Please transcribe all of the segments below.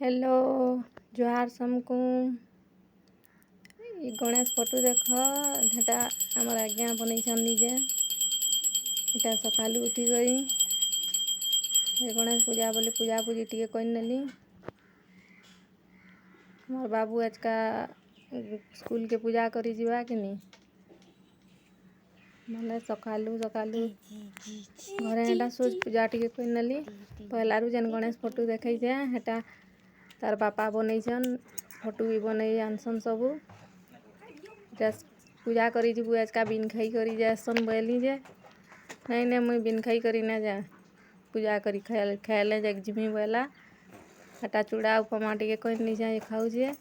hello जोहार समकु Ganesh photo देख हेटा आमर आज्ञा बनईछन निजे एटा सकालू उठी गई गणेश पूजा बोली पूजा पूजी टिके करनेली मोर बाबू आज का स्कूल के पूजा करी जीवा कि नहीं माने सकालू सकालू घरे हेटा सूज पूजा टिके करनेली पहलारू जेन गणेश फोटो देखई जे हेटा तार बापा बनईछन फोटो भी बनई आनसन सबू पूजा करी जीबू आज का बिन खाई करी जासन बोली जे नहीं मुई बिन खाई करी ना जा पूजा करी खाएले जाक जिमी बोला हेटा चूड़ा उपमा टिके करनी जाए खाऊ जे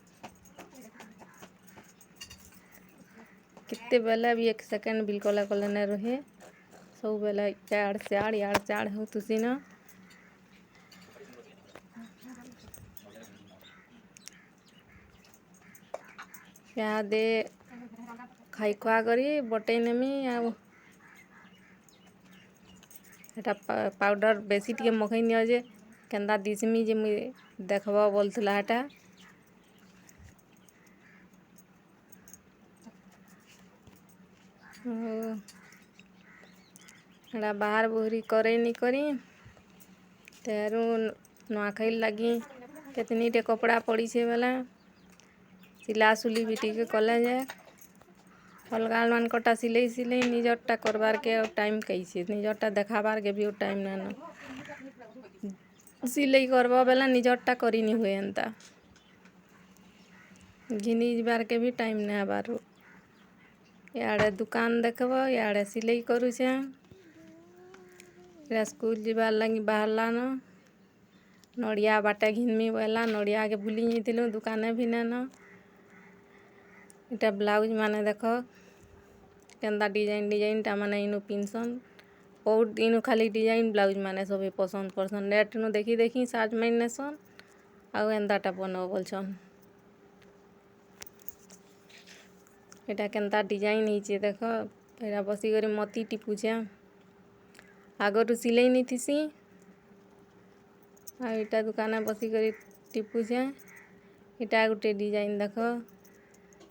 कितने बेला भी एक सेकंड बिल्कुल कले नहीं रहे सब बेला याड़ चाड़ हो तुसी ना दे खाई खुआ करी बटई नेमी एटा पाउडर बेसी टिके मखई नियो जे केंदा दिसमी जे मुई देखबो बोलथला हेटा एटा बाहर बुहरी करे नहीं करी तेरू नुआखाई लगी कितनी टे कपड़ा पड़ी छे वाला सिला सुली भी टिके कले जे अलगा मान कटा सिलई निजरटा करबार के टाइम कैसे निजरटा देखाबार के भी टाइम ना सिलई करबो बेला निजरटा करी नहीं हुए एंता घिनी जबार के भी टाइम ना बारू याड़े दुकान देखबो याड़े सिलई करू छे स्कूल जीवार लगी बाहरला न नड़िया बाटे घिनमी बोला नड़िया के भूली जाइलु दुकाने भी ना इटा ब्लाउज माने देखो केंदा डिजाइन टा माने इनु पिनसन बहुत इनु खाली डिजाइन ब्लाउज माने सब पसंद करसन नेट नु देखी साज माइने सन आउ एंदाटा बनो बोलछन एटा केंता डिजाइन हिचे देखो एरा बसी करी मती टिपुछे आगरु सिलई नहीं थीसी आ इटा दुकान बसी करी टिपुछे इटा गुटे डिजाइन देखो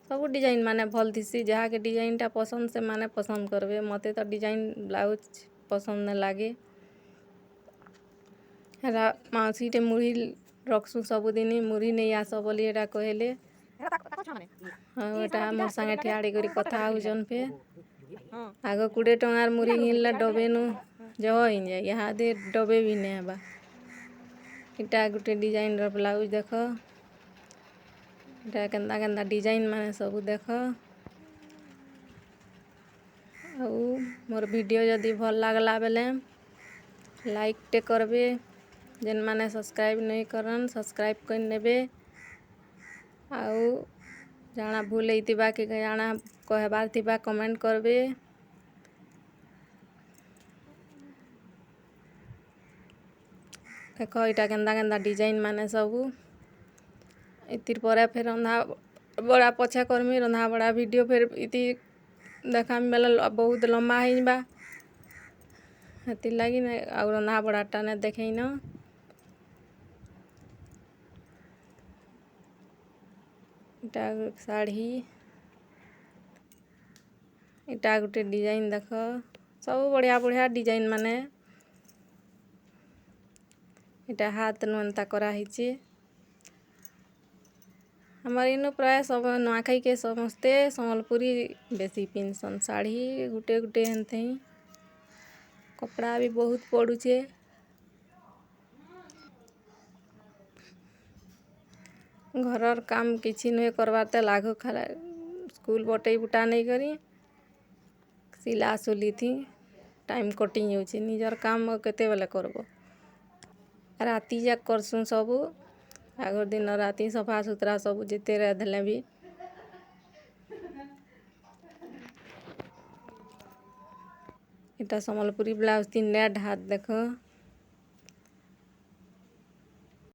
सब डिजाइन माने भल थीसी जहाँ के डिजाइन टा पसंद से माने पसंद करबे मते तो डिजाइन ब्लाउज पसंद न लागे हेरा माउसी टे मुड़ी रखसु सबुदिन मुड़ी नहीं आस बोली एटा कहले एटा मोर संगे ठियाड़ी करी कथा होजन पे आगो 20 टंगार मुड़ी घिनले डबे नु जो इन जाए यहाँ दे डबे भी नहीं बा इटा गुटे डिजाइन र ब्लाउज देखो इटा केंदा केंदा डिजाइन माने सब देखो आउ मोर वीडियो यदि भल लागला बेले लाइक टे करबे जेन माने सब्सक्राइब नहीं करन सब्सक्राइब कर नेबे आउ जाना भूल होइतिबा कि जाना कहबार थिबा कमेंट करबे देखो इटा केंदा केंदा डिजाइन माने सबू इतिर पर फिर रंधा बड़ा पछे करमी रंधा बड़ा वीडियो फिर इति देखा बेला बहुत लंबा है बा हती लगी न और रंधा बड़ा टाने देखे न इटा साड़ी इटा गुटे डिजाइन देखो सब बढ़िया बढ़िया डिजाइन माने इटा हाथ नुनता करा हिचे हमारे इनु प्राय सब नुआखाई के समस्ते संबलपुरी बेसी पिनसन साड़ी गुटे गुटे हेनते कपड़ा भी बहुत पड़ुचे घरर काम किछि नहीं करवाते लागो खाला स्कूल बटई बुटा नहीं करी सिला सुली थी टाइम कटिंग होची निजर काम केते बेले करबो राती जाक करसुं सबू आगर दिन राती सफा सुतरा सब जिते रह देले भी इटा संबलपुरी ब्लाउज 3 नेट हाथ देखो